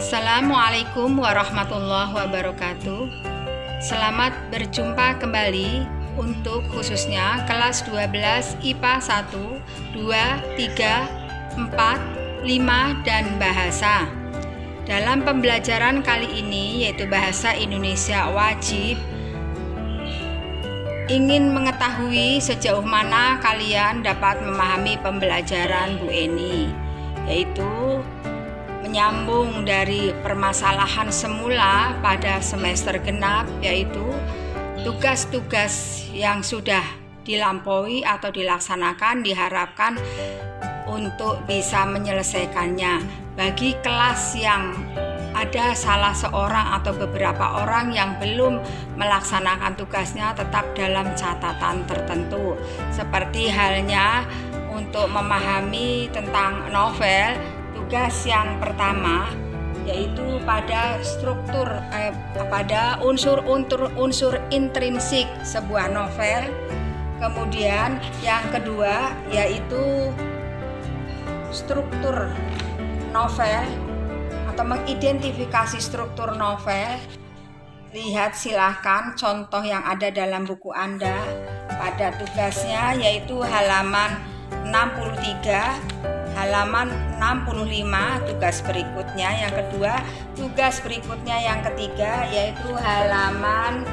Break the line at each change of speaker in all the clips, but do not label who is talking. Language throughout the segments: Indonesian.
Assalamualaikum warahmatullahi wabarakatuh. Selamat berjumpa kembali untuk khususnya kelas 12 IPA 1, 2, 3, 4, 5 dan bahasa. Dalam pembelajaran kali ini yaitu bahasa Indonesia wajib, ingin mengetahui sejauh mana kalian dapat memahami pembelajaran Bu Eni, yaitu menyambung dari permasalahan semula pada semester genap, yaitu tugas-tugas yang sudah dilampaui atau dilaksanakan diharapkan untuk bisa menyelesaikannya. Bagi kelas yang ada salah seorang atau beberapa orang yang belum melaksanakan tugasnya, tetap dalam catatan tertentu, seperti halnya untuk memahami tentang novel. Tugas yang pertama yaitu pada struktur pada unsur intrinsik sebuah novel. Kemudian yang kedua yaitu struktur novel atau mengidentifikasi struktur novel. Lihat silahkan contoh yang ada dalam buku Anda pada tugasnya, yaitu halaman 63, halaman 65 tugas berikutnya. Yang kedua, tugas berikutnya yang ketiga yaitu halaman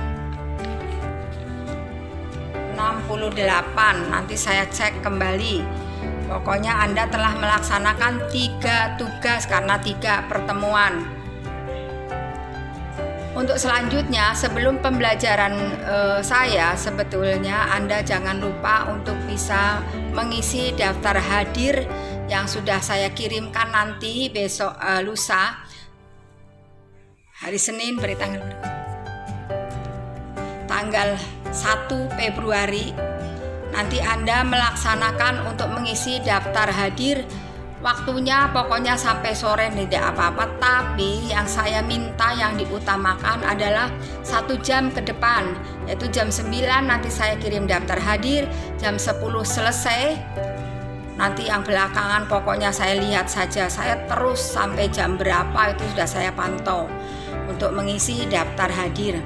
68. Nanti saya cek kembali. Pokoknya Anda telah melaksanakan 3 tugas karena 3 pertemuan. Untuk selanjutnya, sebelum pembelajaran saya, sebetulnya Anda jangan lupa untuk bisa mengisi daftar hadir yang sudah saya kirimkan nanti besok lusa, hari Senin, tanggal 1 Februari. Nanti Anda melaksanakan untuk mengisi daftar hadir. Waktunya pokoknya sampai sore, tidak apa-apa, tapi yang saya minta yang diutamakan adalah 1 jam ke depan, yaitu jam 9 nanti saya kirim daftar hadir, jam 10 selesai. Nanti yang belakangan pokoknya saya lihat saja, saya terus sampai jam berapa itu sudah saya pantau untuk mengisi daftar hadir.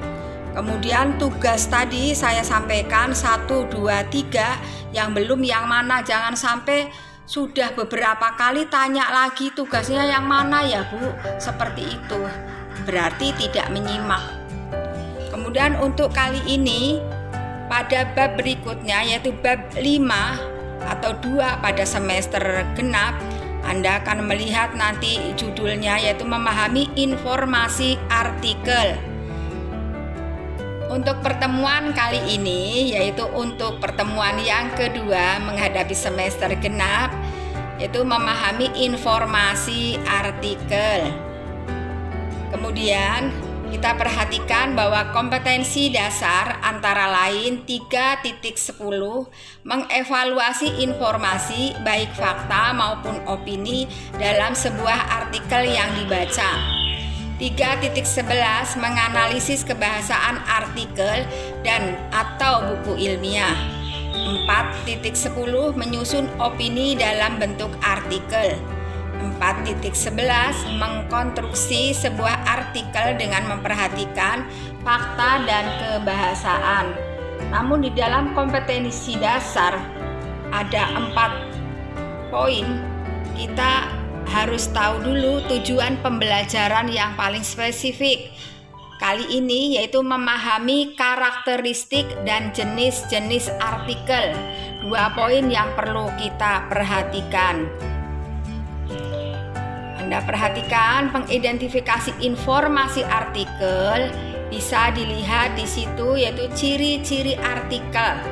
Kemudian tugas tadi saya sampaikan 1, 2, 3, yang belum yang mana, jangan sampai sudah beberapa kali tanya lagi tugasnya yang mana ya Bu, seperti itu berarti tidak menyimak. Kemudian untuk kali ini pada bab berikutnya yaitu bab 5 atau 2 pada semester genap, Anda akan melihat nanti judulnya yaitu memahami informasi artikel. Untuk pertemuan kali ini, yaitu untuk pertemuan yang kedua menghadapi semester genap, yaitu memahami informasi artikel. Kemudian kita perhatikan bahwa kompetensi dasar antara lain 3.10 mengevaluasi informasi baik fakta maupun opini dalam sebuah artikel yang dibaca. 3.11 menganalisis kebahasaan artikel dan atau buku ilmiah. 4.10 menyusun opini dalam bentuk artikel. 4.11 mengkonstruksi sebuah artikel dengan memperhatikan fakta dan kebahasaan. Namun di dalam kompetensi dasar ada 4 poin. Kita harus tahu dulu tujuan pembelajaran yang paling spesifik kali ini, yaitu memahami karakteristik dan jenis-jenis artikel. 2 poin yang perlu kita perhatikan. Anda perhatikan pengidentifikasi informasi artikel bisa dilihat di situ, yaitu ciri-ciri artikel.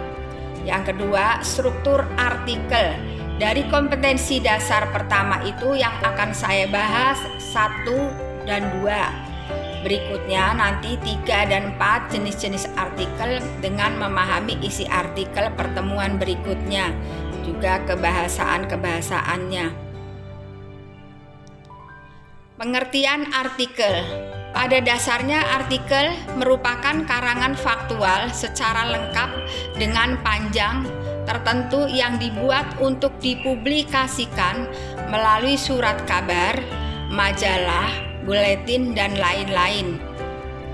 Yang kedua, struktur artikel. Dari kompetensi dasar pertama itu yang akan saya bahas 1 dan 2. Berikutnya nanti 3 dan 4 jenis-jenis artikel dengan memahami isi artikel pertemuan berikutnya, juga kebahasaan-kebahasaannya. Pengertian artikel. Pada dasarnya artikel merupakan karangan faktual secara lengkap dengan panjang tertentu yang dibuat untuk dipublikasikan melalui surat kabar, majalah, buletin, dan lain-lain.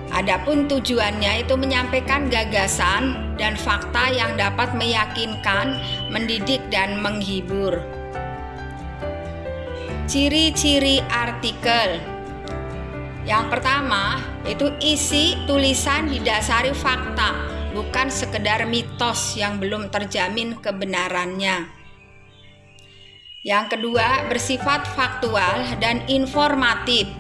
Adapun tujuannya itu menyampaikan gagasan dan fakta yang dapat meyakinkan, mendidik, dan menghibur. Ciri-ciri artikel. Yang pertama, itu isi tulisan didasari fakta, bukan sekedar mitos yang belum terjamin kebenarannya. Yang kedua, bersifat faktual dan informatif,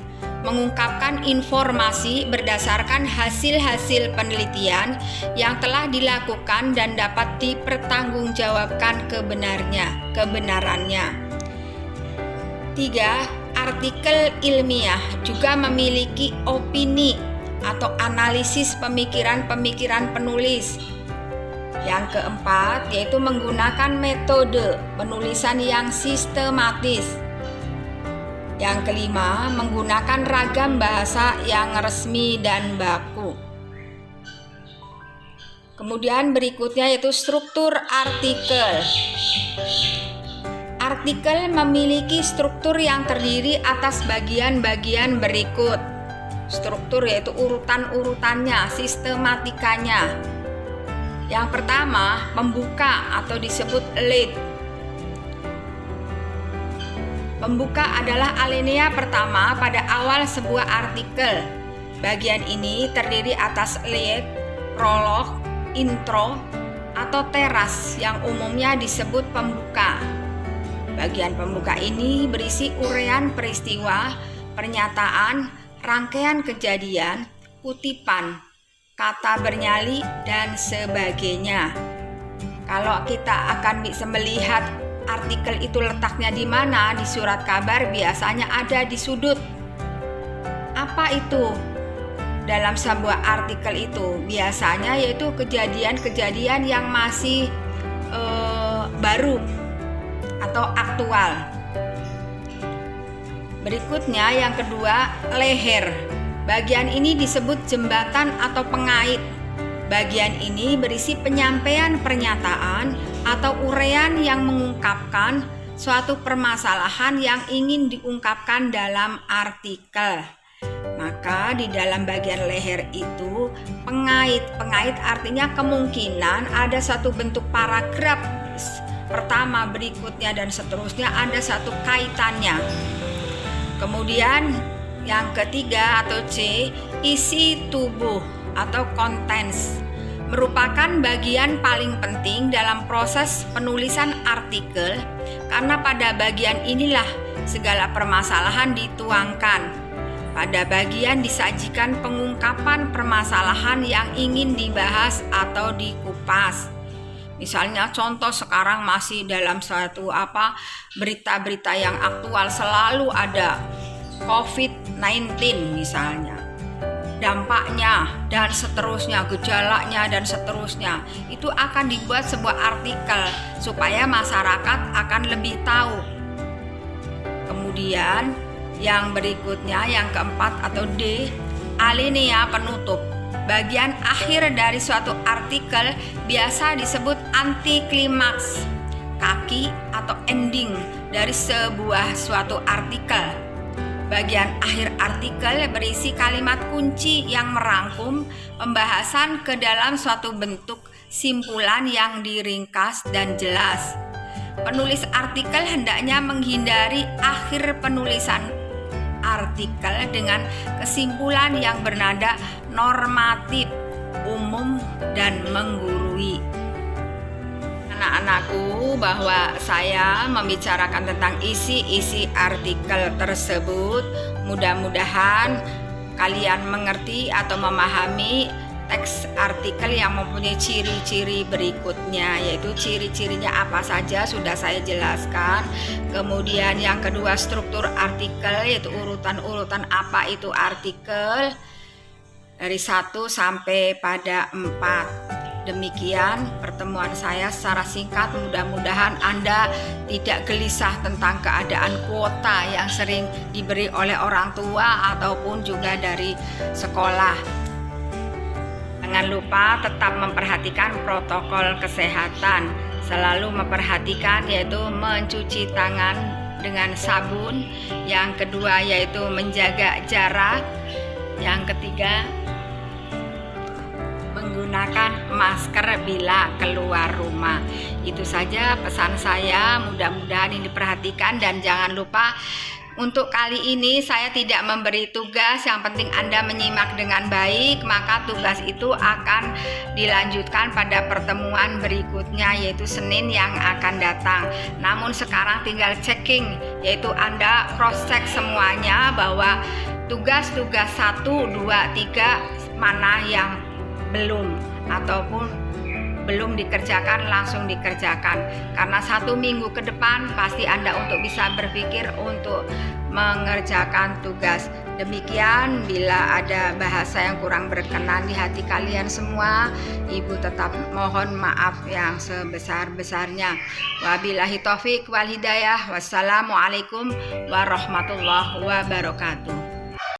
mengungkapkan informasi berdasarkan hasil-hasil penelitian yang telah dilakukan dan dapat dipertanggungjawabkan kebenarannya. 3. Artikel ilmiah juga memiliki opini atau analisis pemikiran-pemikiran penulis. Yang keempat, yaitu menggunakan metode penulisan yang sistematis. Yang kelima, menggunakan ragam bahasa yang resmi dan baku. Kemudian berikutnya yaitu struktur artikel. Artikel memiliki struktur yang terdiri atas bagian-bagian berikut. Struktur yaitu urutan-urutannya, sistematikanya. Yang pertama, pembuka atau disebut lead. Pembuka adalah alinea pertama pada awal sebuah artikel. Bagian ini terdiri atas lead, prolog, intro, atau teras yang umumnya disebut pembuka. Bagian pembuka ini berisi uraian peristiwa, pernyataan, rangkaian kejadian, kutipan, kata bernyali, dan sebagainya. Kalau kita akan bisa melihat artikel itu letaknya di mana di surat kabar, biasanya ada di sudut. Apa itu dalam sebuah artikel itu? Biasanya yaitu kejadian-kejadian yang masih baru atau aktual. Berikutnya yang kedua, leher. Bagian ini disebut jembatan atau pengait. Bagian ini berisi penyampaian pernyataan atau uraian yang mengungkapkan suatu permasalahan yang ingin diungkapkan dalam artikel. Maka di dalam bagian leher itu pengait. Pengait artinya kemungkinan ada satu bentuk paragraf pertama, berikutnya, dan seterusnya ada satu kaitannya. Kemudian yang ketiga atau C, isi tubuh atau contents, merupakan bagian paling penting dalam proses penulisan artikel karena pada bagian inilah segala permasalahan dituangkan. Pada bagian disajikan pengungkapan permasalahan yang ingin dibahas atau dikupas. Misalnya contoh sekarang masih dalam suatu berita-berita yang aktual, selalu ada COVID-19 misalnya, dampaknya dan seterusnya, gejalanya dan seterusnya. Itu akan dibuat sebuah artikel supaya masyarakat akan lebih tahu. Kemudian yang berikutnya, yang keempat atau D, alinea penutup. Bagian akhir dari suatu artikel biasa disebut antiklimaks, kaki atau ending dari sebuah suatu artikel. Bagian akhir artikel berisi kalimat kunci yang merangkum pembahasan ke dalam suatu bentuk simpulan yang diringkas dan jelas. Penulis artikel hendaknya menghindari akhir penulisan artikel dengan kesimpulan yang bernada normatif, umum, dan menggurui. Anak-anakku, bahwa saya membicarakan tentang isi-isi artikel tersebut, mudah-mudahan kalian mengerti atau memahami teks artikel yang mempunyai ciri-ciri berikutnya, yaitu ciri-cirinya apa saja sudah saya jelaskan. Kemudian yang kedua, struktur artikel, yaitu urutan-urutan apa itu artikel dari 1 sampai pada 4. Demikian pertemuan saya secara singkat. Mudah-mudahan Anda tidak gelisah tentang keadaan kuota yang sering diberi oleh orang tua ataupun juga dari sekolah. Jangan lupa tetap memperhatikan protokol kesehatan. Selalu memperhatikan, yaitu mencuci tangan dengan sabun. Yang kedua yaitu menjaga jarak. Yang ketiga menggunakan masker bila keluar rumah. Itu saja pesan saya, mudah-mudahan ini diperhatikan. Dan jangan lupa, untuk kali ini saya tidak memberi tugas, yang penting Anda menyimak dengan baik, maka tugas itu akan dilanjutkan pada pertemuan berikutnya, yaitu Senin yang akan datang. Namun sekarang tinggal checking, yaitu Anda cross check semuanya bahwa tugas-tugas 1, 2, 3 mana yang belum ataupun belum dikerjakan, langsung dikerjakan. Karena 1 minggu ke depan pasti Anda untuk bisa berpikir untuk mengerjakan tugas. Demikian, bila ada bahasa yang kurang berkenan di hati kalian semua, Ibu tetap mohon maaf yang sebesar-besarnya. Wabillahi taufik wal hidayah. Wassalamualaikum warahmatullahi wabarakatuh.